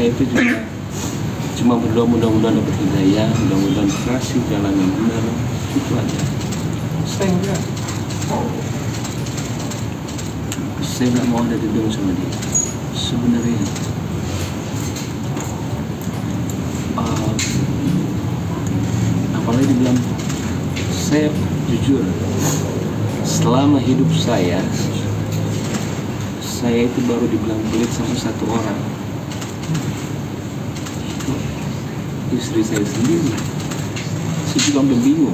saya itu juga cuma berdoa mudah-mudahan dapat hidayah, mudah-mudahan dikasih jalan yang benar, itu aja. Saya nggak mau ada dendam sama dia sebenarnya. Apalagi dibilang, saya jujur selama hidup saya itu baru dibilang pelit sama satu orang, itu istri saya sendiri. Saya juga udah bingung,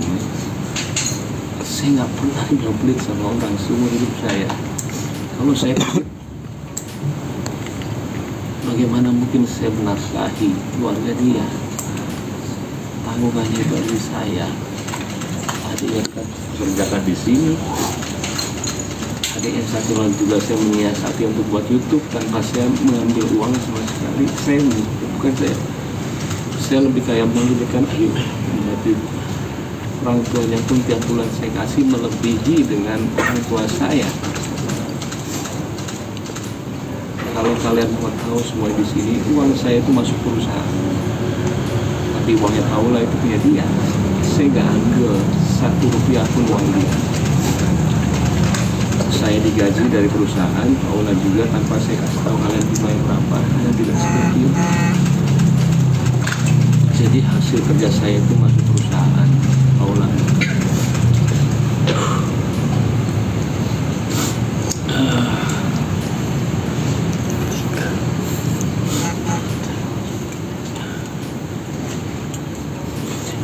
saya nggak pernah dibilang pelit sama orang seumur hidup saya. Kalau saya pelit, bagaimana mungkin saya menafkahi keluarga dia? Tanggungannya itu dari saya. Adiknya kan kerjakan di sini, adiknya satu lagi juga saya menyiasati untuk buat YouTube tanpa saya mengambil uang sama sekali. Bukan saya lebih kayak memberikan ayo berarti orang tuanya pun tiap bulan saya kasih melebihi dengan orang tua saya. Kalau kalian mau tahu semua di sini, uang saya itu masuk perusahaan, tapi uangnya Paula itu punya dia. Saya nggak ambil satu rupiah pun uang dia. Saya digaji dari perusahaan, Paula juga, tanpa saya kasih tahu kalian dibayar berapa, dan tidak seperti itu. Jadi hasil kerja saya itu masuk perusahaan Paula.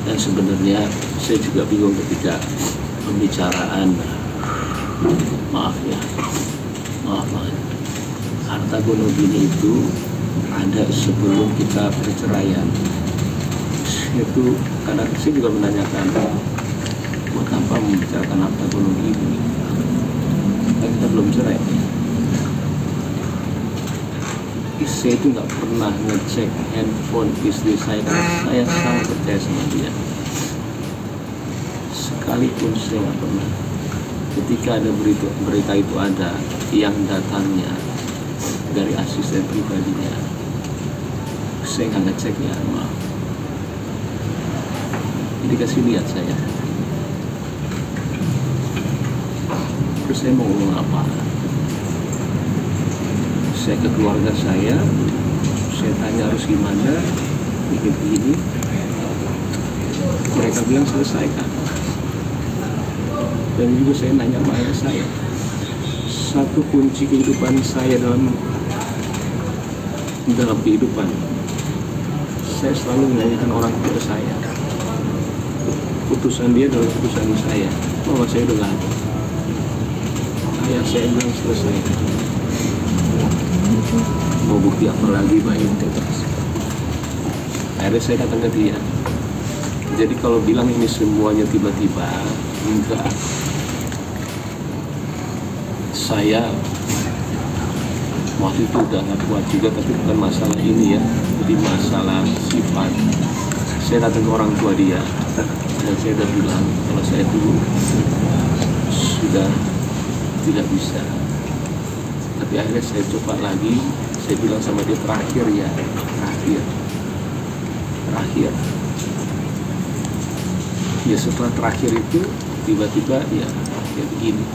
Dan sebenarnya saya juga bingung ketika pembicaraan, maaf banget, harta gono gini itu ada sebelum kita perceraian. Itu kadang saya juga menanyakan, buat apa membicarakan harta gono gini? Kan kita belum cerai. Saya itu nggak pernah ngecek handphone istri saya karena saya sangat percaya sama dia. Sekalipun saya nggak pernah. Ketika ada berita itu ada yang datangnya dari asisten pribadinya, saya nggak ngeceknya, maaf. Jadi kasih lihat saya. Terus saya mau ngomong apa? Saya ke keluarga saya tanya harus gimana, begini. Mereka bilang selesaikan. Dan juga saya nanya sama ayah saya, satu kunci kehidupan saya dalam kehidupan, saya selalu menanyakan orang tua saya. Putusan dia adalah putusan saya, bahwa saya udah gak ada. Ayah saya bilang selesai. Mau bukti apa lagi, baik bebas. Akhirnya saya datang ke dia. Jadi kalau bilang ini semuanya tiba-tiba, enggak. Saya waktu itu udah gak kuat juga, tapi bukan masalah ini ya, jadi masalah sifat. Saya datang ke orang tua dia dan saya udah bilang kalau saya dulu sudah tidak bisa. Tapi akhirnya saya coba lagi, saya bilang sama dia terakhir. Ya setelah terakhir itu tiba-tiba ya begini.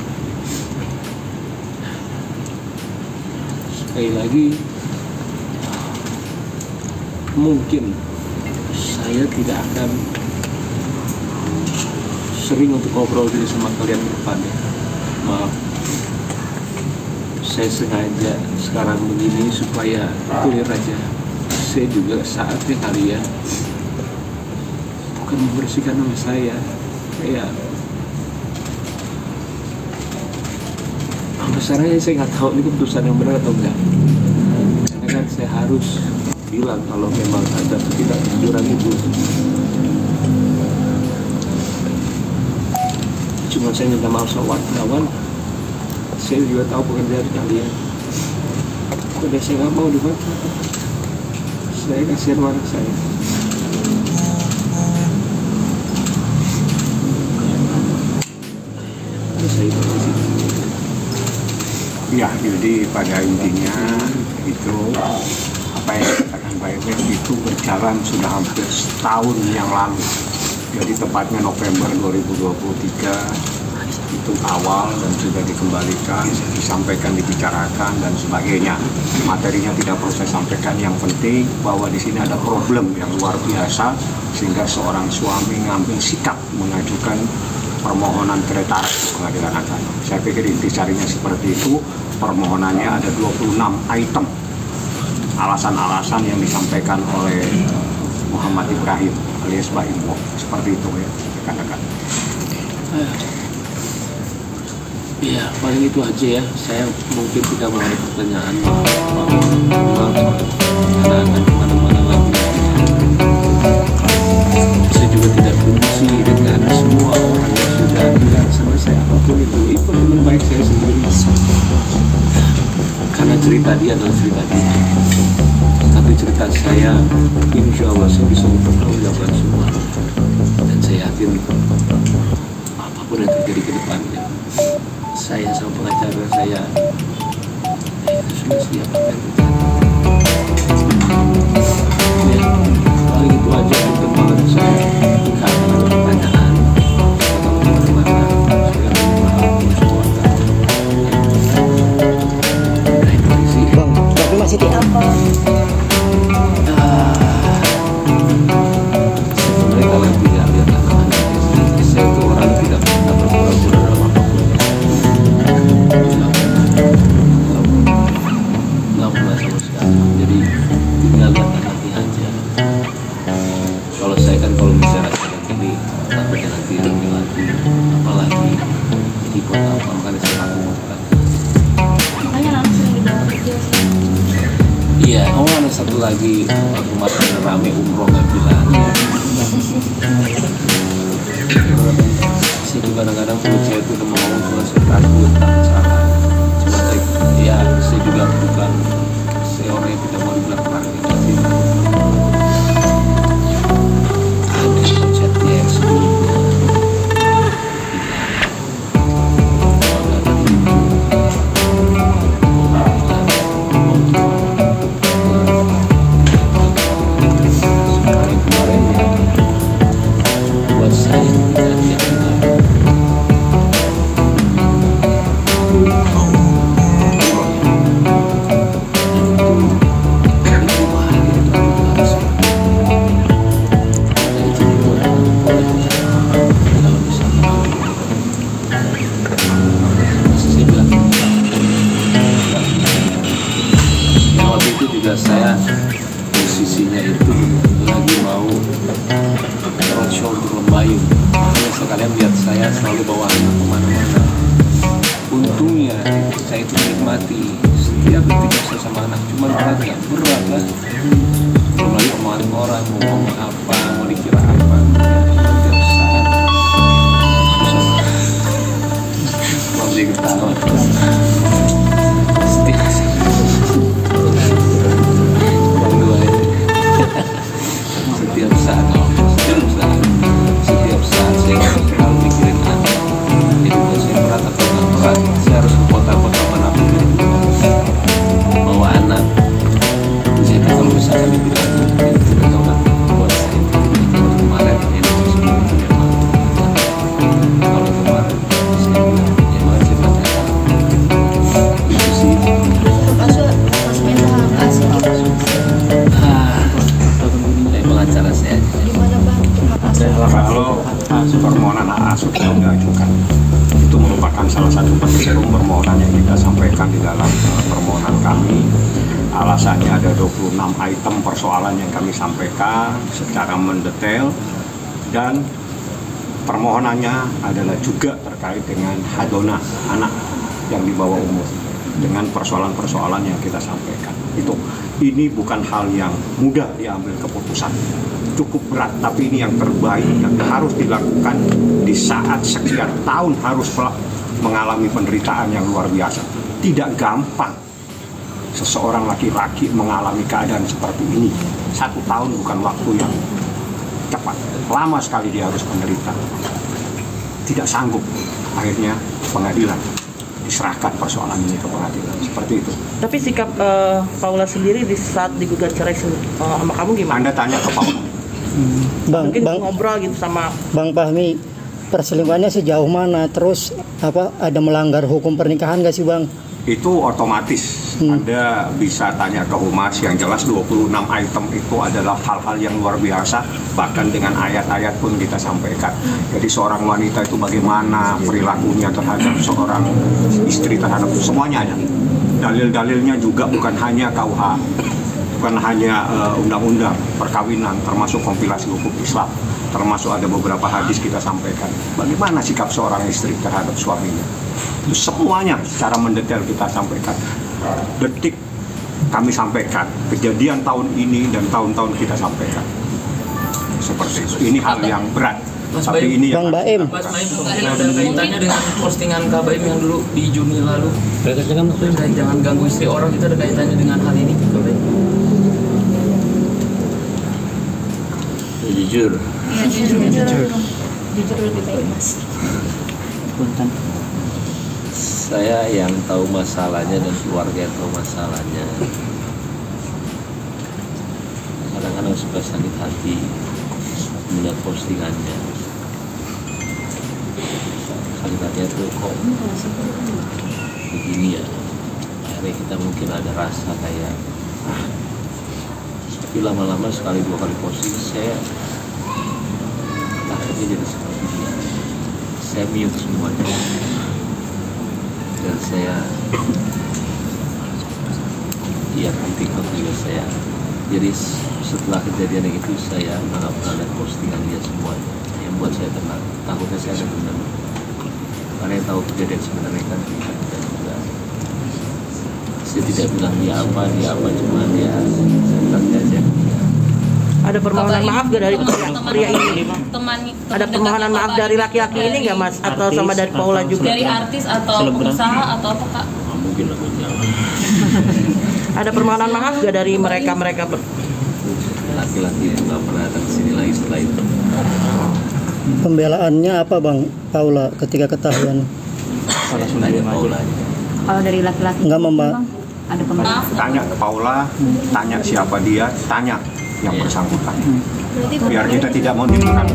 Sekali lagi, mungkin saya tidak akan sering untuk ngobrol diri sama kalian ke depan ya. Maaf, saya sengaja sekarang begini supaya clear aja. Saya juga saatnya kali ya, bukan membersihkan nama saya. Kayak besarnya saya nggak tahu ini keputusan yang benar atau enggak. Karena kan saya harus bilang kalau memang ada ketidakjujuran itu. Cuma saya minta maaf sama kawan. Saya juga tahu pekerjaan kalian. Udah saya nggak mau dibakar. Saya kasihan orang saya. Saya ya, jadi pada intinya itu apa yang dikatakan Mbak Emek itu berjalan sudah hampir setahun yang lalu. Jadi tepatnya November 2023 itu awal dan sudah dikembalikan, disampaikan, dibicarakan dan sebagainya. Materinya tidak perlu saya sampaikan. Yang penting bahwa di sini ada problem yang luar biasa sehingga seorang suami ngambil sikap mengajukan permohonan cerai ke pengadilan agama. Saya pikir intisarinya seperti itu. Permohonannya ada 26 item. Alasan-alasan yang disampaikan oleh Muhammad Ibrahim alias Mbak Imbo. Seperti itu ya, rekan-rekan. Iya, paling itu aja ya. Saya mungkin tidak mau ada pertanyaan. Karena akan kemana-mana lagi. Saya juga tidak benci dengan semua orang yang sudah bilang sama saya apapun itu. Itu teman baik saya sendiri. Karena cerita dia adalah cerita dia. Tapi cerita saya, insya Allah saya bisa mempertanggungjawabkan semua. Dan saya yakin apapun yang terjadi ke depannya, saya sama pengacara saya sudah siap apa yang terjadi. Ya, paling itu aja perkembangan saya. Kalau ada pertanyaan atau bagaimana, saya akan menjawab semua. Bang, tapi masih di apa? Sebenarnya kalau tidak lihat anak-anak saya itu orang tidak pernah berpura-pura dalam apapun. Nggak pernah sama sekali. Jadi tinggal lihat anaknya aja. Kalau saya kan kalau bicara seperti ini takutnya nanti lagi apalagi jadi buat apa, makanya saya lakukan. Makanya langsung dibawa video sih. Iya, ada satu lagi kemarin rame umroh nggak bilang. Saya juga kadang-kadang mulut saya itu udah mau ngomong cuma saya takut salah. Cuma ya saya juga bukan seorang yang tidak mau dibilang klarifikasi. Ada chatnya yang sebelumnya. Saya posisinya itu lagi mau roadshow di Lembayung. Makanya sekalian lihat saya selalu bawa anak kemana-mana. Untungnya saya itu menikmati setiap detik saya sama anak. Cuma beratnya berat lah. Belum lagi omongan orang mau ngomong apa, mau dikira apa. Setiap saat susah. Mau diketawa. Setiap saat saya selalu mikirin anak. Jadi buat saya berat atau nggak berat, saya harus ke kota-kota manapun bawa anak. Jadi kalau misalkan dibilang itu atau nggak, buat saya kalau kemarin ini sebelum memang kalau kemarin saya bilang ya mau saya pacaran itu sih. Pas main saham asik gitu. Pengacara saya aja. Gimana bang? Kalau permohonan hak asuh yang diajukan itu merupakan salah satu petitum permohonan yang kita sampaikan di dalam permohonan kami. Alasannya ada 26 item persoalan yang kami sampaikan secara mendetail dan permohonannya adalah juga terkait dengan hadona anak yang di bawah umur dengan persoalan-persoalan yang kita sampaikan. Ini bukan hal yang mudah diambil keputusan, cukup berat, tapi ini yang terbaik yang harus dilakukan di saat sekian tahun harus mengalami penderitaan yang luar biasa. Tidak gampang seseorang laki-laki mengalami keadaan seperti ini. 1 tahun bukan waktu yang cepat, lama sekali dia harus menderita. Tidak sanggup, akhirnya pengadilan diserahkan persoalan ini ke pengadilan, seperti itu. Tapi sikap Paula sendiri di saat digugat cerai sama kamu gimana? Anda tanya ke Paula. Mungkin ngobrol gitu sama Bang Fahmi, perselingkuhannya sejauh mana? Terus ada melanggar hukum pernikahan gak sih Bang? Itu otomatis Anda bisa tanya ke Humas. Yang jelas 26 item itu adalah hal-hal yang luar biasa, bahkan dengan ayat-ayat pun kita sampaikan. Jadi seorang wanita itu bagaimana perilakunya terhadap seorang istri, terhadap semuanya ada. Dalil-dalilnya juga bukan hanya KUH, bukan hanya undang-undang perkawinan, termasuk kompilasi hukum Islam, termasuk ada beberapa hadis kita sampaikan. Bagaimana sikap seorang istri terhadap suaminya? Itu semuanya secara mendetail kita sampaikan. Detik kami sampaikan, kejadian tahun ini dan tahun-tahun kita sampaikan. Seperti itu. Ini hal yang berat. Tapi ini Bang Baim. Mas Baim, mungkin ada kaitannya dengan postingan Kak Baim yang dulu di Juni lalu. Jangan ganggu istri orang, itu ada kaitannya dengan hal ini, Kak Baim. Jujur, Iya, jujur lebih baik Mas. saya yang tahu masalahnya dan keluarga yang tahu masalahnya. Kadang-kadang suka sakit hati melihat postingannya. Sakit hatinya tuh kok begini ya. Akhirnya kita mungkin ada rasa kayak, tapi lama-lama sekali dua kali posting saya akhirnya jadi seperti dia. Saya mute semuanya. Dan saya di TikTok juga saya. Jadi setelah kejadian itu saya menghapuskan postingan dia semuanya. Yang buat saya tenang. Takutnya saya ada dendam. Karena yang tahu kejadian sebenarnya kan kita tidak juga. Saya tidak bilang dia apa, cuma dia saya aja. ada permohonan maaf gak dari pria ini? Ada permohonan maaf dari laki-laki ini nggak Mas? Atau sama dari Paula juga? Dari artis atau pengusaha atau apa Kak? Mungkin lah jangan. Ada permohonan maaf gak dari mereka Laki-laki itu nggak pernah datang ke sini lagi setelah itu. Pembelaannya apa Bang Paula ketika ketahuan? Tanya Paula. Kalau dari laki-laki Nggak ada pembelaan. tanya ke Paula, tanya siapa dia, tanya yang bersangkutan. Biar kita tidak menimbulkan